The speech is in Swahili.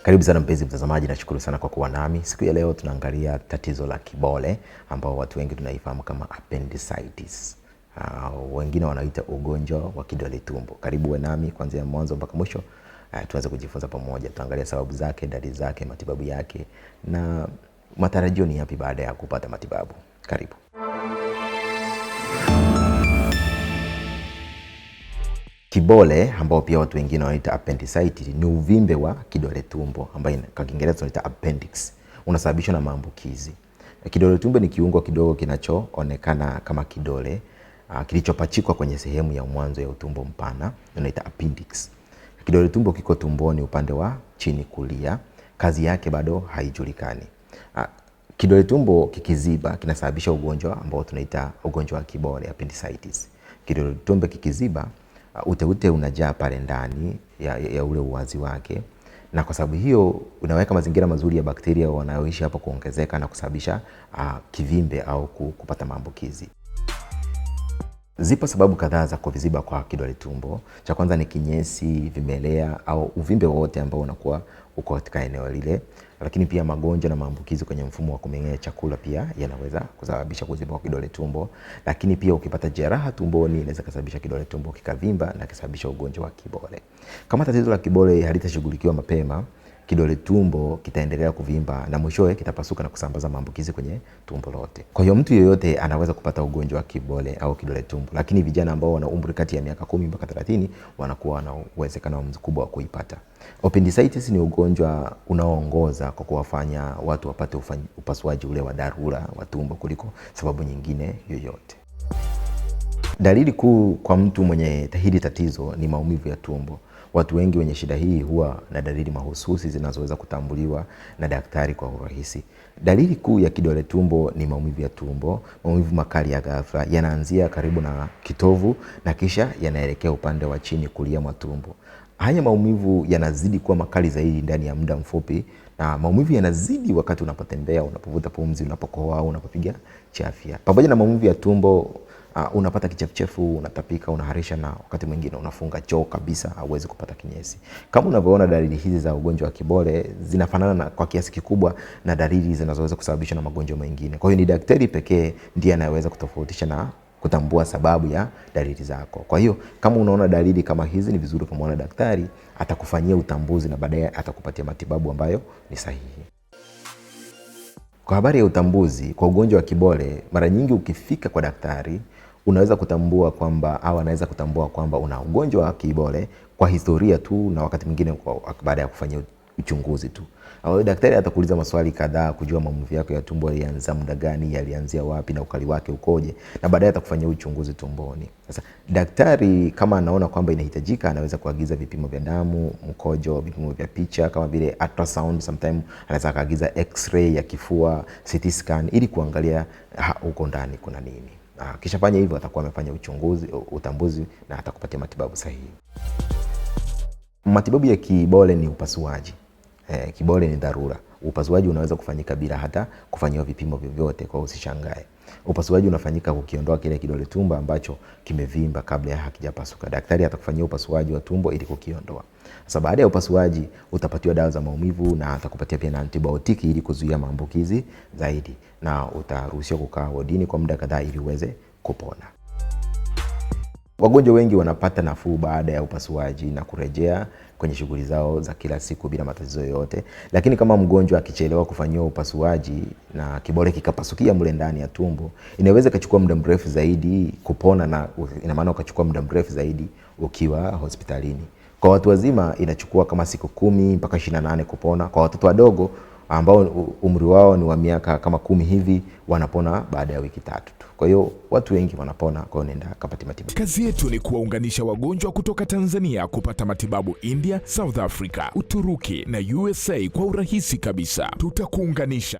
Karibu sana mpenzi mtazamaji, nashukuru sana kwa kuwa nami. Siku ya leo tunaangalia tatizo la kibole ambao watu wengi tunaifahamu kama appendicitis. Wengine wanaita ugonjwa wa kidole tumbo. Karibu we nami kuanzia mwanzo mpaka mwisho. Tuanze kujifunza pamoja. Tuangalia sababu zake, dalili zake, matibabu yake na matarajio ni yapi baada ya kupata matibabu. Karibu. Kibole ambao pia watu wengine wanaita appendicitis ni uvimbe wa kidole tumbo ambayo kwa Kiingereza tunaita appendix. Unasababishwa na maambukizi. Kidole tumbo ni kiungo kidogo kinachoonekana kama kidole kilichopachikwa kwenye sehemu ya mwanzo ya utumbo mpana, tunaita appendix. Kidole tumbo kiko tumboni upande wa chini kulia. Kazi yake bado haijulikani. Kidole tumbo kikiziba kinasababisha ugonjwa ambao tunaita ugonjwa wa kibole, appendicitis. Kidole tumbo kikiziba, ute unajaa pale ndani ya ule uwazi wake, na kwa sababu hiyo unaweka mazingira mazuri ya bakteria wanaoishi hapo kuongezeka na kusababisha kivimbe au kupata maambukizi. Zipo sababu kadhaa za kuviziba kwa kidole tumbo. Cha kwanza ni kinyesi, vimelea au uvimbe wote ambao unakuwa uko katika eneo lile. Lakini pia magonjwa na maambukizi kwenye mfumo wa kumeng'enya chakula pia yanaweza kusababisha kuziba kwa kidole tumbo. Lakini pia ukipata jeraha tumboni inaweza kusababisha kidole tumbo kikavimba na kusababisha ugonjwa wa kibole. Kama tatizo la kibole halitashughulikiwa mapema, kidole tumbo kitaendelea kuvimba na mwishowe kitapasuka na kusambaza maambukizi kwenye tumbo lote. Kwa hiyo mtu yeyote anaweza kupata ugonjwa wa kibole au kidole tumbo, lakini vijana ambao wana umri kati ya miaka 10 mpaka 30 wanakuwa na uwezekano mkubwa wa kuipata. Appendicitis ni ugonjwa unaoongoza kwa kuwafanya watu wapate upasuaji ule wa dharura wa tumbo kuliko sababu nyingine yoyote. Dalili kuu kwa mtu mwenye hili tatizo ni maumivu ya tumbo. Watu wengi wenye shida hii huwa na dalili mahususi zinazoweza kutambuliwa na daktari kwa urahisi. Dalili kuu ya kidole tumbo ni maumivu ya tumbo, maumivu makali ya ghafla, yanaanzia karibu na kitovu na kisha yanaelekea upande wa chini kulia mwa tumbo. Haya maumivu yanazidi kuwa makali zaidi ndani ya muda mfupi, na maumivu yanazidi wakati unapotembea, unapovuta pumzi, unapokohoa au unapopiga chafya. Pamoja na maumivu ya tumbo, unapata kichefuchefu, unatapika, unaharisha na wakati mwingine unafunga choo kabisa, hauwezi kupata kinyesi. Kama unavyoona, dalili hizi za ugonjwa wa kibole zinafanana kwa kiasi kikubwa na dalili zinazoweza kusababishwa na magonjwa mengine. Kwa hiyo ni daktari pekee ndiye anayeweza kutofautisha na kutambua sababu ya dalili zako. Kwa hiyo kama unaona dalili kama hizi, ni vizuri kumwona daktari, atakufanyia utambuzi na baadaye atakupatia matibabu ambayo ni sahihi. Kwa habari ya utambuzi kwa ugonjwa wa kibole, mara nyingi ukifika kwa daktari unaweza kutambua kwamba au anaweza kutambua kwamba una ugonjwa wa kibole kwa historia tu, na wakati mwingine baada ya kufanya uchunguzi tu. Daktari atakuuliza maswali kadhaa kujua maumivu yako ya tumbo yalianza muda gani, yalianzia wapi na ukali wake ukoje, na baadaye atakufanyia uchunguzi tumboni. Sasa daktari kama anaona kwamba inahitajika, anaweza kuagiza vipimo vya damu, mkojo, vipimo vya picha kama vile ultrasound, sometimes anaweza kaagiza x-ray ya kifua, CT scan ili kuangalia huko ndani kuna nini. Kisha fanya hivyo atakuwa amefanya utambuzi na atakupatia matibabu sahihi. Matibabu ya kibole ni upasuaji. Kibole ni dharura. Upasuaji unaweza kufanyika bila hata kufanyiwa vipimo vyovyote, kwa usishangae. Upasuaji unafanyika kukiondoa kile kidole tumbo ambacho kimevimba kabla ya hakijapasuka. Daktari atakufanyia upasuaji wa tumbo ili kukiondoa. Sasa baada ya upasuaji utapatiwa dawa za maumivu na atakupatia pia na antibiotiki ili kuzuia maambukizi zaidi, na utaruhusiwa kukaa wodini kwa muda kadhaa ili uweze kupona. Wagonjwa wengi wanapata nafuu baada ya upasuaji na kurejea kwenye shughuli zao za kila siku bila matatizo yoyote. Lakini kama mgonjwa akichelewa kufanyiwa upasuaji na kibole kikapasukia mle ndani ya tumbo, inaweza kuchukua muda mrefu zaidi kupona, na ina maana ukachukua muda mrefu zaidi ukiwa hospitalini. Kwa watu wazima inachukua kama siku 10 mpaka 28 kupona. Kwa watoto wadogo ambao umri wao ni wa miaka kama 10 hivi, wanapona baada ya wiki 3 tu. Kwa hiyo watu wengi wanapona, kwa hiyo nenda kapate matibabu. Kazi yetu ni kuwaunganisha wagonjwa kutoka Tanzania kupata matibabu India, South Africa, Uturuki na USA kwa urahisi kabisa. Tutakuunganisha.